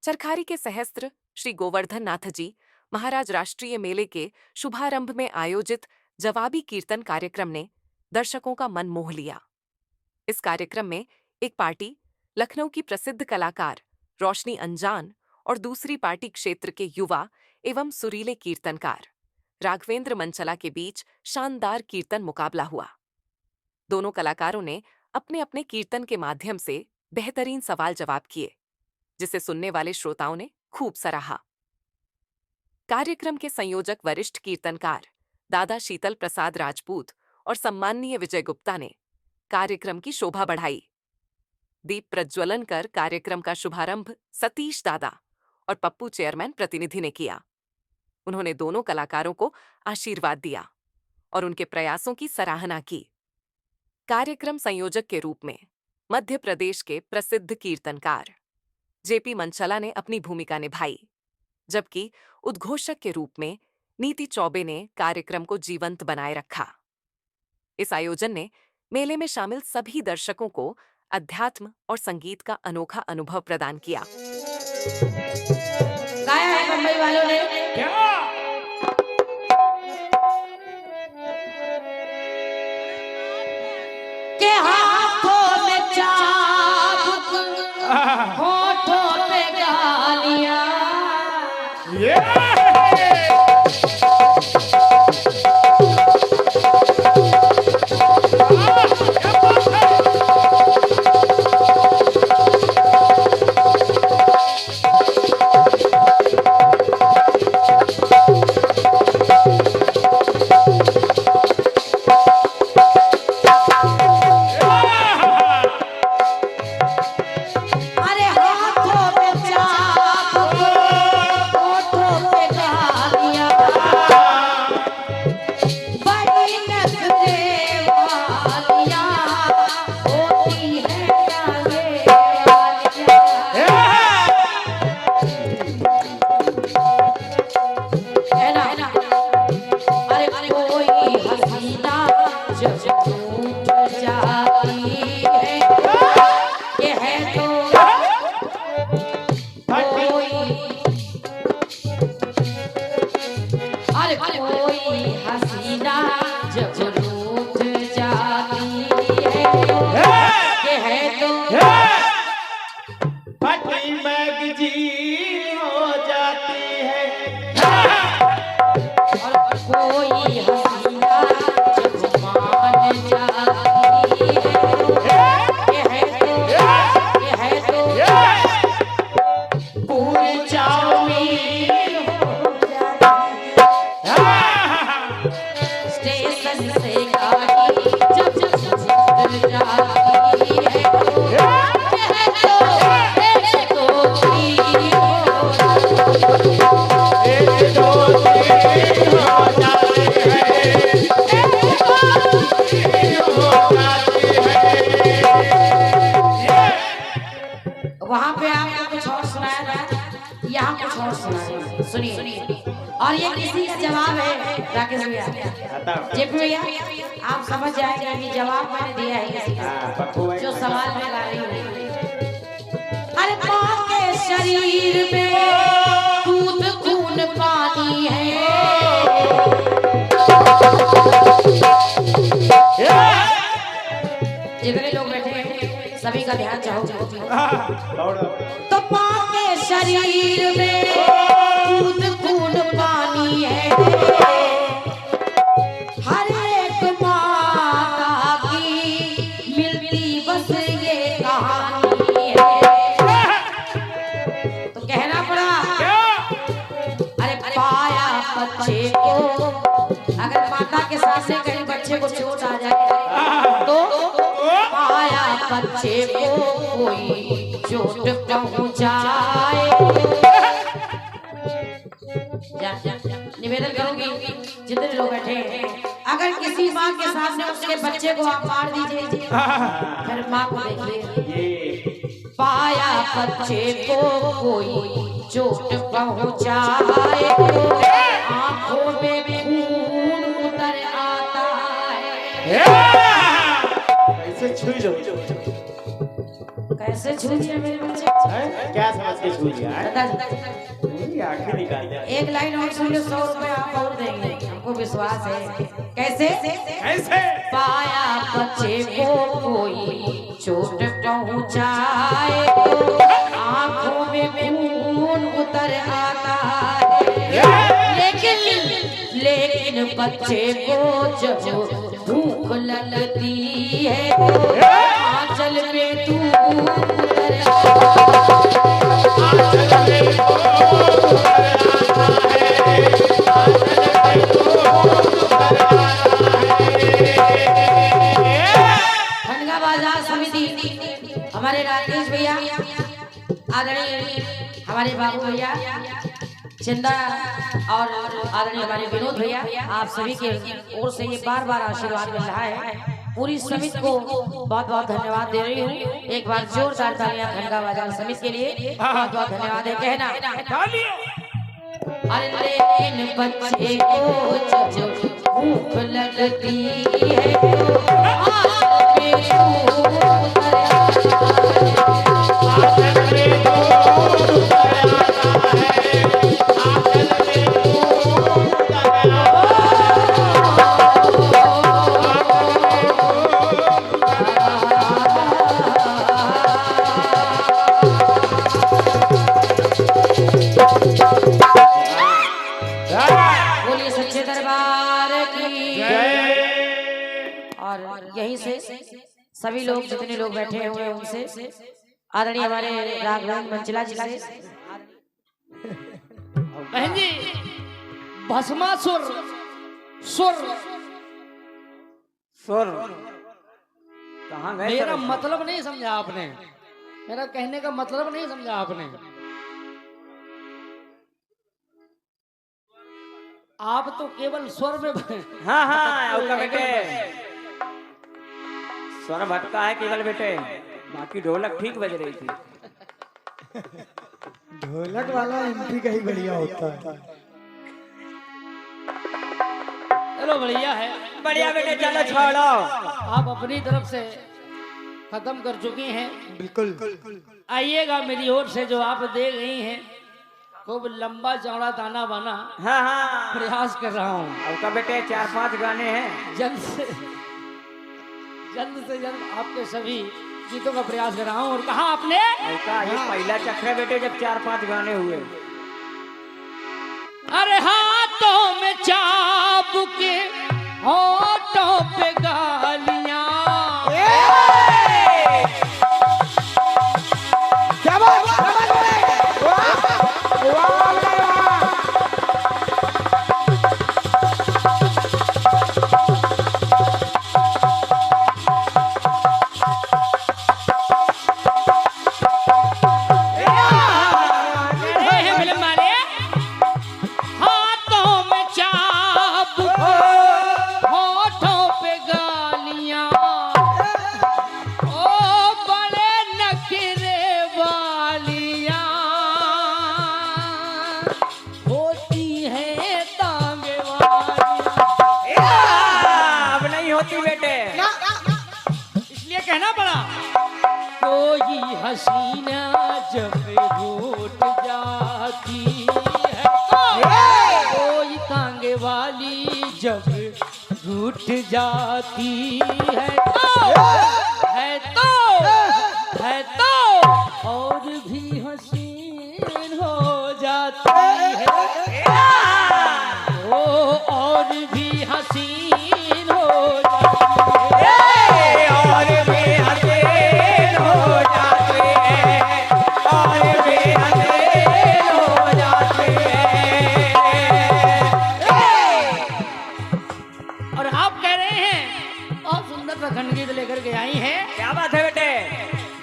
चरखारी के सहस्त्र श्री गोवर्धन नाथ जी महाराज राष्ट्रीय मेले के शुभारंभ में आयोजित जवाबी कीर्तन कार्यक्रम ने दर्शकों का मन मोह लिया। इस कार्यक्रम में एक पार्टी लखनऊ की प्रसिद्ध कलाकार रोशनी अंजान और दूसरी पार्टी क्षेत्र के युवा एवं सुरीले कीर्तनकार राघवेंद्र मंचला के बीच शानदार कीर्तन मुकाबला हुआ। दोनों कलाकारों ने अपने अपने कीर्तन के माध्यम से बेहतरीन सवाल जवाब किए, जिसे सुनने वाले श्रोताओं ने खूब सराहा। कार्यक्रम के संयोजक वरिष्ठ कीर्तनकार दादा शीतल प्रसाद राजपूत और सम्माननीय विजय गुप्ता ने कार्यक्रम की शोभा बढ़ाई। दीप प्रज्वलन कर कार्यक्रम का शुभारंभ सतीश दादा और पप्पू चेयरमैन प्रतिनिधि ने किया। उन्होंने दोनों कलाकारों को आशीर्वाद दिया और उनके प्रयासों की सराहना की। कार्यक्रम संयोजक के रूप में मध्य प्रदेश के प्रसिद्ध कीर्तनकार जेपी मंचला ने अपनी भूमिका निभाई, जबकि उद्घोषक के रूप में नीति चौबे ने कार्यक्रम को जीवंत बनाए रखा। इस आयोजन ने मेले में शामिल सभी दर्शकों को अध्यात्म और संगीत का अनोखा अनुभव प्रदान किया। गाया है मुंबई वालों ने क्या? के हाथों में चाबुक होठों पे गालियां। अरे हाथों में चाबुक होठों पे गालियां। बड़ी नखरे वालियां होती है डाले वालियां। है ना? अरे कोई हसीना जब टूट जाती है, ये है तो कोई। अरे कोई हसीना जब टूट जाती है, ये है तो फटी मैगजीन हो जाती है। और कोई हसीना जब मान जाती है, ये है तो पूरी चाउमीन हो जाती है। स्टेशन से गाड़ी जब गुजर जाती है, ये है तो एक दो तीन हो जाती है। एक दो तीन हो जाती है। वहाँ पे आपको कुछ और सुनाया था, यहाँ कुछ और सुनाया। सुनिए। और ये किसी का जवाब है राकेश भैया, जेपी भैया, आप समझ जाएंगे कि जवाब मैंने दिया है किसी का, जो सवाल में ला रही हूँ। अरे माँ के शरीर में दूध खून पानी है। जितने लोग बैठे हैं सभी का ध्यान चाहो। तो माँ के शरीर में दूध खून पानी है। हर एक माता की मिलती बस ये कहानी है। तो कहना पड़ा, अरे पाया बच्चे को, अगर माता के सामने कहीं बच्चे को चोट आ जाए तो पाया बच्चे को कोई चोट पहुंचाए। निवेदन करूंगी जितने लोग बैठे हैं, अगर किसी माँ के सामने उसके बच्चे को आप मार दीजिए, फिर माँ को देखिए, पाया बच्चे को कोई चोट पहुंचाए, आंखों में खून उतर आता है। कैसे छुई लो, कैसे छुई है मेरे बच्चे। अच्छा क्या समझ के छू लिया है? दादाजी आंखें निकाल दिया। एक लाइन और सुन लो, 100 रुपए आप और देंगे, हमको विश्वास है। कैसे? कैसे? पाया बच्चे को कोई चोट पहुंचाए, आंखों में खून उतर आता है, लेकिन बच्चे को जब भूख लगती है, आंचल में तू उतर खनगा बाजार समिति हमारे राकेश भैया, आदरणीय हमारे बाबू भैया चंदा और आदरणीय हमारे विनोद भैया, आप सभी के ओर से ये बार बार आशीर्वाद मिल रहा है। पूरी समिति को बहुत बहुत धन्यवाद दे रही हूँ। एक बार जोरदार तालियां खनगा बाजार समिति के लिए, बहुत बहुत धन्यवाद है। कहना अरे लेकिन बच्चे को जब भूख लगती है, आंचल में तू उतर बोलिए सच्चे दरबार की। और यहीं से सभी लोग जितने लोग बैठे हुए हैं उनसे आदरणीय हमारे राघवेंद्र मंचला जी से बहन जी, भस्मासुर सुर सुर कहाँ गए? मेरा मतलब नहीं समझा आपने, मेरा कहने का मतलब नहीं समझा आपने। आप तो केवल स्वर में हाँ हाँ उसका बेटे स्वर भटका है केवल बेटे, बाकी ढोलक ठीक बज रही थी। ढोलक वाला एमपी का ही बढ़िया होता है। चलो बढ़िया है, बढ़िया बेटे, चलो छोड़ो। आप अपनी तरफ से खत्म कर चुकी हैं। बिल्कुल आइएगा मेरी ओर से जो आप दे गई हैं, खूब लंबा चौड़ा ताना बाना हाँ हाँ प्रयास कर रहा हूँ। उसका बेटे 4-5 गाने हैं। जल्द से जल्द आपके सभी गीतों का प्रयास कर रहा हूँ। और कहा आपने उसका ये पहला चक्र है बेटे, जब 4-5 गाने हुए। अरे हाथों में चाबुक होठों पे गालियां, कहना पड़ा। कोई हसीना जब रूठ जाती है, कोई तांगे वाली जब रूठ जाती है, तो और भी हसीन हो जाती है, और भी हसीन हो जाती है, और भी हसीन हो जाती है, और भी हसीन हो जाती है। और आप कह रहे हैं बहुत सुंदर प्रखंड गीत लेकर के आई हैं। क्या बात है बेटे,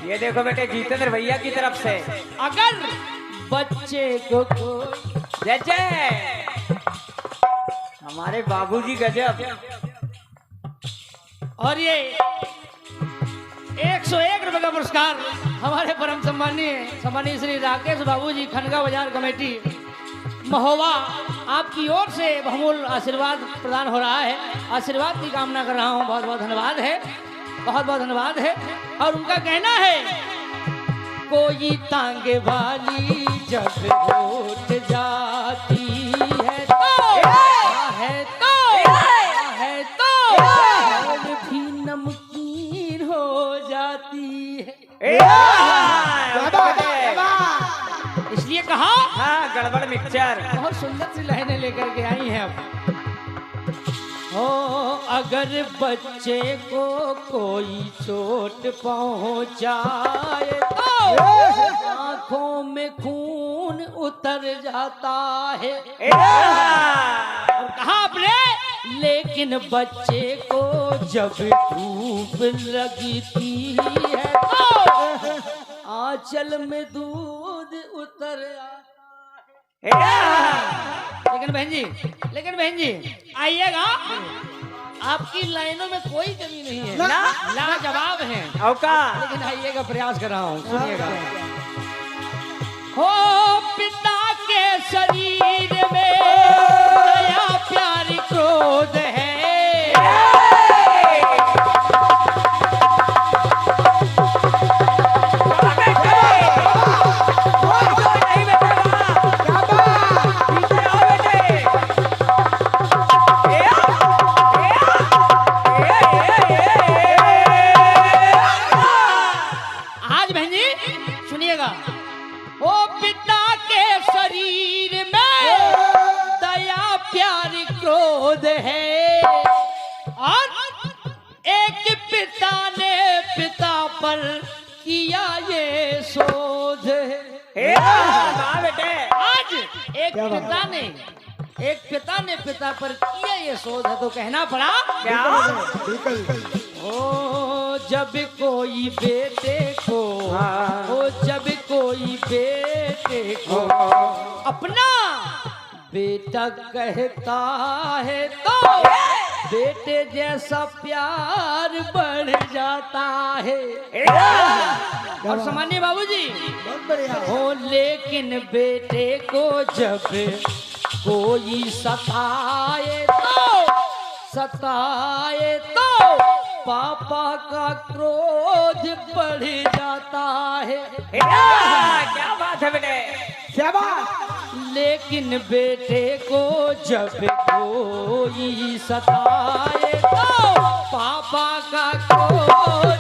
ये देखो बेटे जितेंद्र भैया की तरफ से अगर बच्चे को कोई जय जय, हमारे बाबूजी गजब। और ये 101 रुपए का पुरस्कार हमारे परम सम्मानीय श्री राकेश बाबू जी, खनगा बाजार कमेटी महोबा, आपकी ओर से बहुमूल्य आशीर्वाद प्रदान हो रहा है। आशीर्वाद की कामना कर रहा हूँ। बहुत बहुत धन्यवाद है, बहुत बहुत धन्यवाद है। और उनका कहना है कोई तांगे वाली जब उठ जाती है तो और भी नमकीन हो जाती है। इसलिए कहा हाँ गड़बड़ मिक्सचर। बहुत सुंदर सी लाइनें लेकर के आई हैं अब। हो अगर बच्चे को कोई चोट पहुंचाए तो आंखों में खून उतर जाता है। और कहा आपने लेकिन बच्चे को जब धूप लगती है तो आंचल में दूध उतर आता है। लेकिन बहन जी आइएगा, आपकी लाइनों में कोई कमी नहीं है, लाजवाब है। लेकिन आइएगा, प्रयास कर रहा हूँ, सुनिएगा। हो पिता के शरीर में दया प्यार क्रोध है, किया ये शोध है। आज एक पिता ने पिता पर किया ये शोध है, तो कहना पड़ा क्या? ओ जब कोई बेटे को जब कोई बेटे को अपना बेटा कहता है तो बेटे जैसा प्यार बढ़ जाता है। और सामान्य बाबूजी हो लेकिन बेटे को जब कोई सताए तो पापा का क्रोध बढ़ जाता है। क्या बात है बेटे, क्या बात। लेकिन बेटे को जब कोई सताए तो पापा का क्रोध